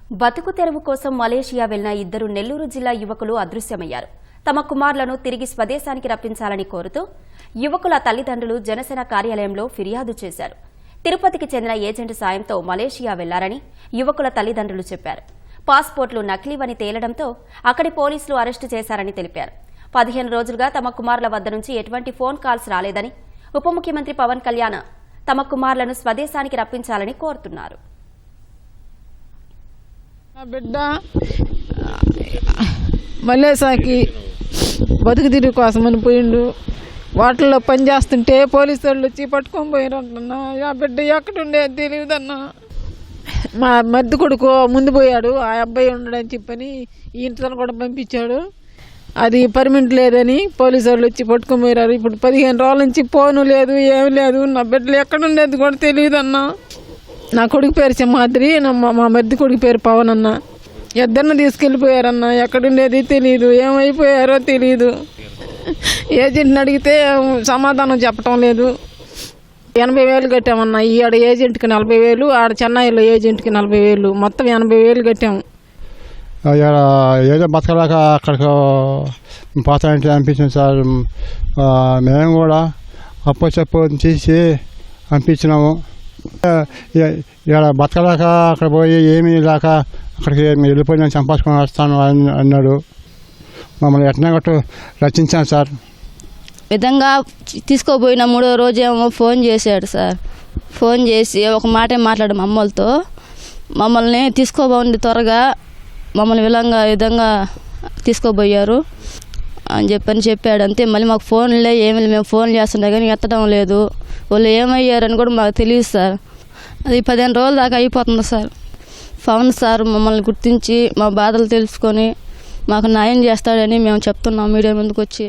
బతుకు తెరువు కోసం మలేషియా వెళ్లిన ఇద్దరు నెల్లూరు జిల్లా యువకులు అదృశ్యమయ్యారు. తమ కుమారులను తిరిగి స్వదేశానికి రప్పించాలని కోరుతూ యువకుల తల్లిదండ్రులు జనసేన కార్యాలయంలో ఫిర్యాదు చేశారు. తిరుపతికి చెందిన ఏజెంట్ సాయంతో మలేషియా వెళ్లారని యువకుల తల్లిదండ్రులు చెప్పారు. పాస్పోర్ట్లు నకిలీవని తేలడంతో అక్కడి పోలీసులు అరెస్టు చేశారని తెలిపారు. 15 రోజులుగా తమ కుమారుల వద్ద నుంచి ఎటువంటి ఫోన్ కాల్స్ రాలేదని, ఉప ముఖ్యమంత్రి పవన్ కళ్యాణ్ తమ కుమారులను స్వదేశానికి రప్పించాలని కోరుతున్నారు. నా బిడ్డ మలేసాకి బతుకు తిరిగి కోసమని పోయిండు. వాటిల్లో పనిచేస్తుంటే పోలీసు వాళ్ళు వచ్చి పట్టుకొని పోయారంటున్నా. ఆ బిడ్డ ఎక్కడుండేది తెలియదన్నా. మా మద్దు కొడుకు ముందు పోయాడు, ఆ అబ్బాయి ఉండడని చెప్పని ఈ ఇంట్లో కూడా పంపించాడు. అది పర్మిట్ లేదని పోలీసు వాళ్ళు వచ్చి పట్టుకొని పోయారు. ఇప్పుడు 15 రోజుల నుంచి ఫోను లేదు, ఏమి లేదు. నా బిడ్డలు ఎక్కడుండేది కూడా తెలియదన్నా. నా కొడుకు పేరు సింహాద్రి, మా మద్ది కొడుకు పేరు పవన్ అన్న. ఇద్దరిని తీసుకెళ్ళిపోయారన్న. ఎక్కడుండేది తెలియదు, ఏమైపోయారో తెలియదు. ఏజెంట్ని అడిగితే సమాధానం చెప్పటం లేదు. 80,000 కట్టామన్నా. ఈడ ఏజెంట్కి 40,000, ఆడ చెన్నైలో ఏజెంట్కి 40,000, మొత్తం 80,000 కట్టాము. ఏదో బతకలేక అక్కడికి పోతానంటే అనిపించింది సార్. మేము కూడా అప్పు చెప్పు తీసి పంపించినాము. ఇక్కడ బతకలేక అక్కడ పోయి ఏమీ లేక అక్కడికి వెళ్ళిపోయి నేను సంపాదించుకొని వస్తాను అన్నాడు. మమ్మల్ని ఎట్లా కొట్టు రచించాను సార్. విధంగా తీసుకోపోయిన 3వ రోజు ఏమో ఫోన్ చేశాడు సార్. ఫోన్ చేసి ఒక మాటే మాట్లాడు అమ్మలతో, మమ్మల్ని తీసుకోబోండి త్వరగా, మమ్మల్ని విధంగా తీసుకోబోయారు అని చెప్పాడు. అంతే. మళ్ళీ మాకు ఫోన్లే ఏమి మేము ఫోన్ చేస్తుండే కానీ ఎత్తడం లేదు. వాళ్ళు ఏమయ్యారని కూడా మాకు తెలియదు సార్. అది 15 రోజుల దాకా అయిపోతుంది సార్. పవన్ సార్ మమ్మల్ని గుర్తించి మా బాధలు తెలుసుకొని మాకు న్యాయం చేస్తాడని మేము చెప్తున్నాం మీడియా ముందుకు వచ్చి.